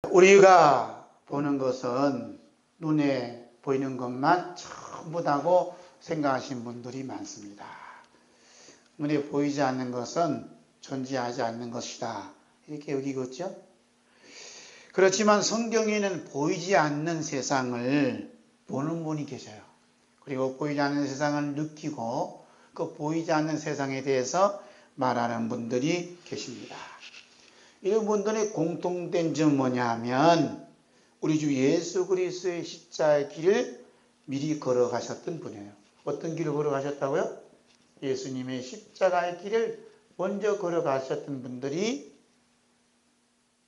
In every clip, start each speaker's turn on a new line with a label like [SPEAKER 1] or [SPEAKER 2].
[SPEAKER 1] 우리가 보는 것은 눈에 보이는 것만 전부다고 생각하시는 분들이 많습니다. 눈에 보이지 않는 것은 존재하지 않는 것이다, 이렇게 여기겠죠. 그렇지만 성경에는 보이지 않는 세상을 보는 분이 계셔요. 그리고 보이지 않는 세상을 느끼고 그 보이지 않는 세상에 대해서 말하는 분들이 계십니다. 이런 분들의 공통된 점은 뭐냐 하면 우리 주 예수 그리스도의 십자가의 길을 미리 걸어가셨던 분이에요. 어떤 길을 걸어가셨다고요? 예수님의 십자가의 길을 먼저 걸어가셨던 분들이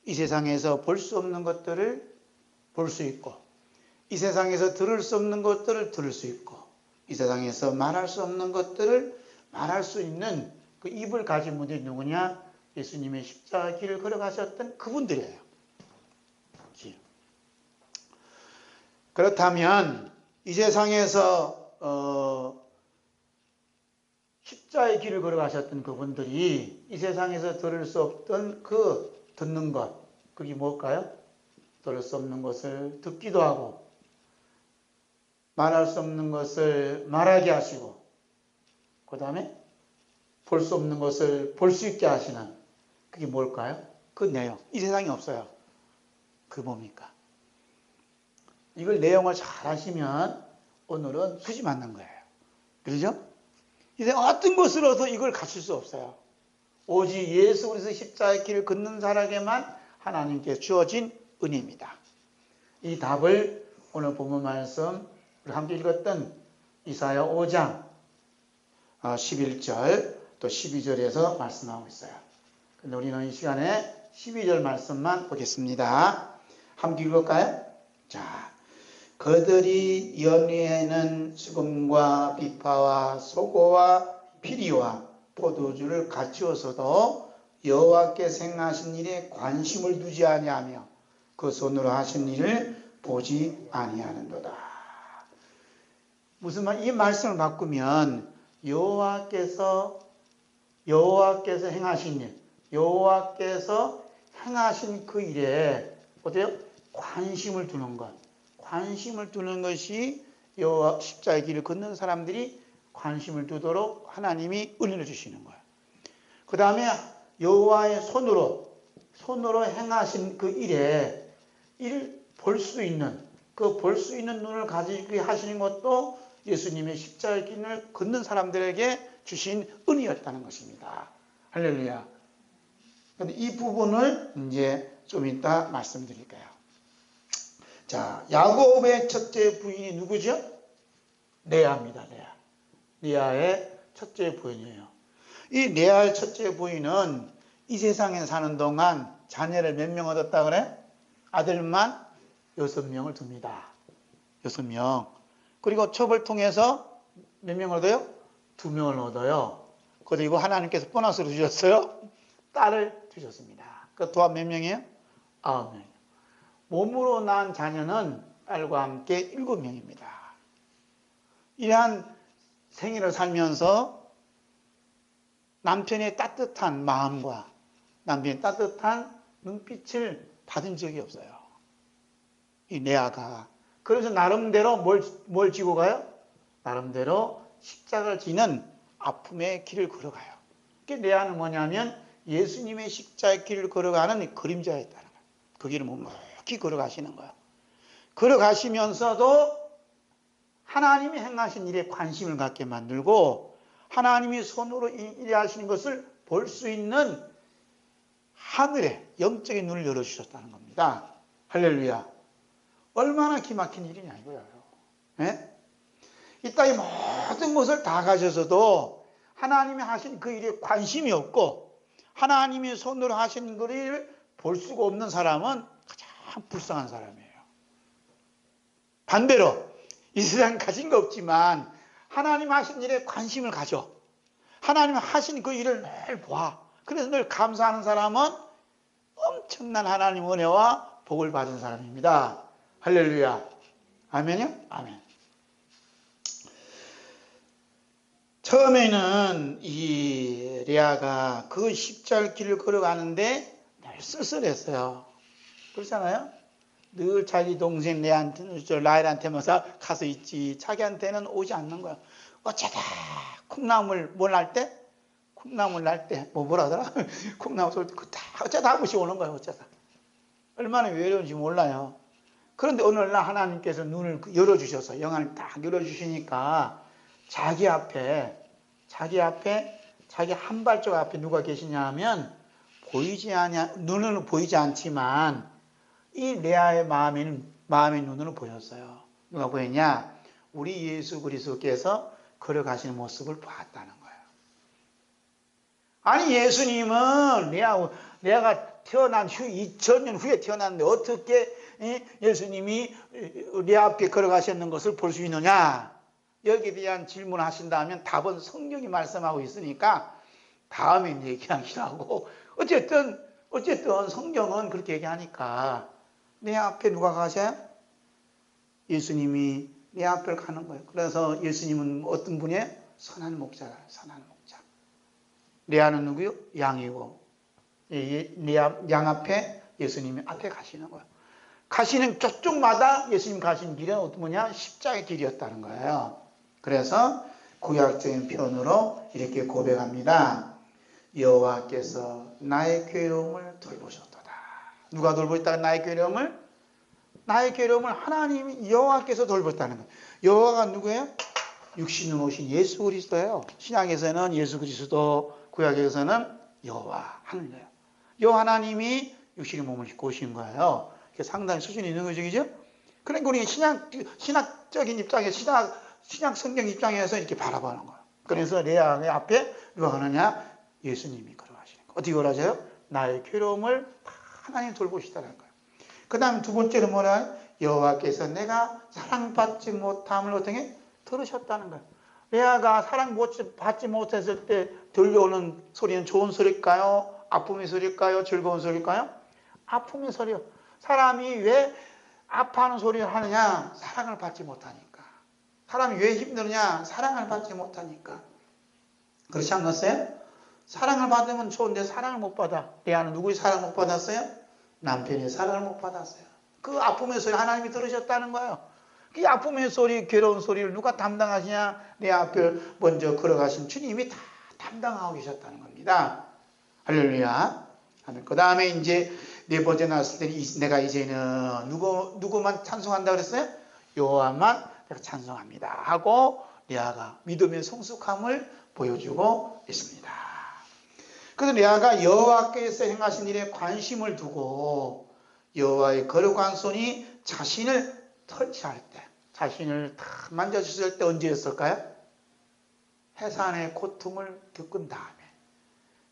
[SPEAKER 1] 이 세상에서 볼 수 없는 것들을 볼 수 있고, 이 세상에서 들을 수 없는 것들을 들을 수 있고, 이 세상에서 말할 수 없는 것들을 말할 수 있는 그 입을 가진 분들이 누구냐? 예수님의 십자가 길을 걸어가셨던 그분들이에요. 그렇다면 이 세상에서 십자가의 길을 걸어가셨던 그분들이 이 세상에서 들을 수 없던 그 듣는 것, 그게 뭘까요? 들을 수 없는 것을 듣기도 하고, 말할 수 없는 것을 말하게 하시고, 그 다음에 볼 수 없는 것을 볼 수 있게 하시는, 그게 뭘까요? 그 내용. 이 세상에 없어요. 그 뭡니까? 이걸 내용을 잘 하시면 오늘은 수지 맞는 거예요. 그렇죠? 이 세상 어떤 것으로도 이걸 갖출 수 없어요. 오직 예수 그리스도 십자가의 길을 걷는 사람에게만 하나님께 주어진 은혜입니다. 이 답을 오늘 본문 말씀 우리 함께 읽었던 이사야 5장 11절 또 12절에서 말씀하고 있어요. 근데 우리는 이 시간에 12절 말씀만 보겠습니다. 함께 읽을까요? 자, 그들이 연회에는 수금과 비파와 소고와 피리와 포도주를 갖추어서도 여호와께서 행하신 일에 관심을 두지 아니하며 그 손으로 하신 일을 보지 아니하는도다. 무슨 말? 이 말씀을 바꾸면 여호와께서 행하신 일, 여호와께서 행하신 그 일에 어때요? 관심을 두는 것. 관심을 두는 것이 여호와 십자가의 길을 걷는 사람들이 관심을 두도록 하나님이 은혜를 주시는 거예요. 그 다음에 여호와의 손으로 행하신 그 일에 이를 볼 수 있는, 그 볼 수 있는 눈을 가지게 하시는 것도 예수님의 십자가의 길을 걷는 사람들에게 주신 은혜였다는 것입니다. 할렐루야. 그런데 이 부분을 이제 좀 이따 말씀드릴게요. 자, 야곱의 첫째 부인이 누구죠? 레아입니다. 레아의 첫째 부인이에요. 이 레아의 첫째 부인은 이 세상에 사는 동안 자녀를 몇 명 얻었다 그래? 아들만 6명을 둡니다. 6명. 그리고 첩을 통해서 몇 명을 얻어요? 2명을 얻어요. 그리고 하나님께서 보너스로 주셨어요? 딸을 주셨습니다. 그 또한 몇 명이에요? 9명. 몸으로 낳은 자녀는 딸과 함께 7명입니다. 이러한 생애를 살면서 남편의 따뜻한 마음과 남편의 따뜻한 눈빛을 받은 적이 없어요. 이 레아가. 그래서 나름대로 뭘 지고 가요? 나름대로 십자가를 지는 아픔의 길을 걸어가요. 레아는 뭐냐면 예수님의 십자가의 길을 걸어가는 그림자였다는 거예요. 그 길을 묵묵히 걸어가시는 거예요. 걸어가시면서도 하나님이 행하신 일에 관심을 갖게 만들고 하나님이 손으로 일하시는 것을 볼 수 있는 하늘의 영적인 눈을 열어주셨다는 겁니다. 할렐루야. 얼마나 기막힌 일이냐 이거예요. 네? 이 땅의 모든 것을 다 가져서도 하나님이 하신 그 일에 관심이 없고 하나님이 손으로 하신 그 일을 볼 수가 없는 사람은 가장 불쌍한 사람이에요. 반대로 이 세상 가진 거 없지만 하나님 하신 일에 관심을 가져. 하나님 하신 그 일을 늘 봐. 그래서 늘 감사하는 사람은 엄청난 하나님 은혜와 복을 받은 사람입니다. 할렐루야. 아멘이요? 아멘. 처음에는 이 레아가 그 십자가의 길을 걸어가는데 늘 쓸쓸했어요. 그렇잖아요. 늘 자기 동생 라헬한테만 가서 있지 자기한테는 오지 않는 거야. 어쩌다 콩나물 뭘 날 때? 콩나물 날 때 뭐라 하더라? 콩나물 쏠 때 어쩌다 한 번씩 오는 거야. 어쩌다. 얼마나 외로운지 몰라요. 그런데 오늘날 하나님께서 눈을 열어주셔서 영안을 딱 열어주시니까 자기 앞에 자기 한 발짝 앞에 누가 계시냐 하면 눈으로 보이지 않지만 이 레아의 마음의 눈으로 보였어요. 누가 보였냐? 우리 예수 그리스도께서 걸어가시는 모습을 보았다는 거예요. 아니 예수님은 레아가 태어난 후 2000년 후에 태어났는데 어떻게 예수님이 레아 앞에 걸어가셨는 것을 볼 수 있느냐? 여기에 대한 질문을 하신다면 답은 성경이 말씀하고 있으니까 다음에 얘기하시라고. 어쨌든 성경은 그렇게 얘기하니까 내 앞에 누가 가셔요? 예수님이 내 앞을 가는 거예요. 그래서 예수님은 어떤 분이에요? 선한 목자라. 선한 목자. 레아는 누구요? 양이고 양 앞에 예수님이 앞에 가시는 거예요. 가시는 저쪽마다 예수님 가신 길은 어떤 뭐냐? 십자가의 길이었다는 거예요. 그래서 구약적인 표현으로 이렇게 고백합니다. 여호와께서 나의 괴로움을 돌보셨도다. 누가 돌보셨다? 나의 괴로움을 하나님이 여호와께서 돌보셨다는 거예요. 여호와가 누구예요? 육신으로 오신 예수 그리스도예요. 신약에서는 예수 그리스도, 구약에서는 여호와 하늘이에요. 여호와 하나님이 육신의 몸을 입고 오신 거예요. 상당히 수준이 있는 거죠, 그죠? 그러니까 우리 신학적인 입장에 신약 성경 입장에서 이렇게 바라보는 거예요. 그래서 레아의 앞에 누가 가느냐? 예수님이 걸어가시는 거예요. 어떻게 걸어가셔요? 나의 괴로움을 하나님 돌보시다는 거예요. 그 다음 두 번째로 뭐라? 여호와께서 내가 사랑받지 못함을 어떻게 들으셨다는 거예요. 레아가 사랑받지 못했을 때 들려오는 소리는 좋은 소리일까요? 아픔의 소리일까요? 즐거운 소리일까요? 아픔의 소리요. 사람이 왜 아파하는 소리를 하느냐? 사랑을 받지 못하니까. 사람이 왜 힘드느냐? 사랑을 받지 못하니까. 그렇지 않겠어요? 사랑을 받으면 좋은데 사랑을 못 받아. 레아는 누구의 사랑을 못 받았어요? 남편의 사랑을 못 받았어요. 그 아픔의 소리 하나님이 들으셨다는 거예요. 그 아픔의 소리, 괴로운 소리를 누가 담당하시냐? 내 앞에 먼저 걸어가신 주님이 다 담당하고 계셨다는 겁니다. 할렐루야. 그 다음에 이제 네 번째 나왔을 때 내가 이제는 누구만 찬송한다 그랬어요? 여호와만 내가 찬송합니다 하고 레아가 믿음의 성숙함을 보여주고 있습니다. 그래서 레아가 여호와께서 행하신 일에 관심을 두고 여호와의 거룩한 손이 자신을 터치할 때, 자신을 다 만져주실 때 언제였을까요? 해산의 고통을 겪은 다음에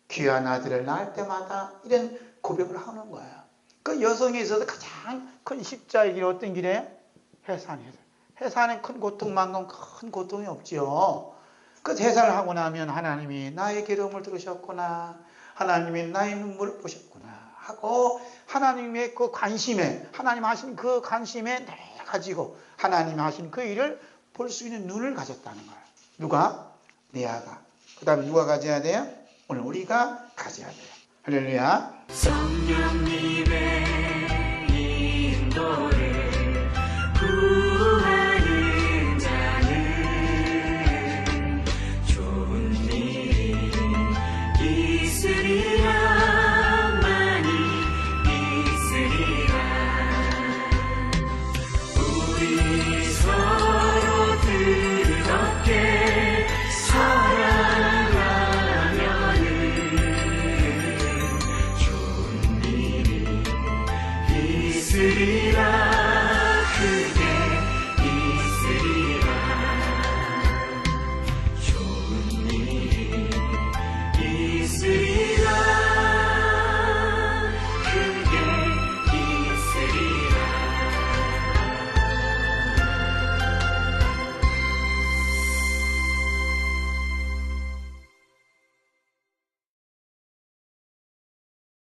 [SPEAKER 1] 귀한 아들을 낳을 때마다 이런 고백을 하는 거예요. 그 여성에 있어서 가장 큰 십자의 길이 어떤 길이에요? 해산이에요. 해산의 큰 고통만큼 큰 고통이 없지요. 그 해산을 하고 나면 하나님이 나의 괴로움을 들으셨구나, 하나님이 나의 눈물을 보셨구나 하고 하나님의 그 관심에, 하나님 하신 그 관심에 가지고 하나님 하신 그 일을 볼 수 있는 눈을 가졌다는 거예요. 누가? 레아가. 그 다음에 누가 가져야 돼요? 오늘 우리가 가져야 돼요. 할렐루야.
[SPEAKER 2] 성령님의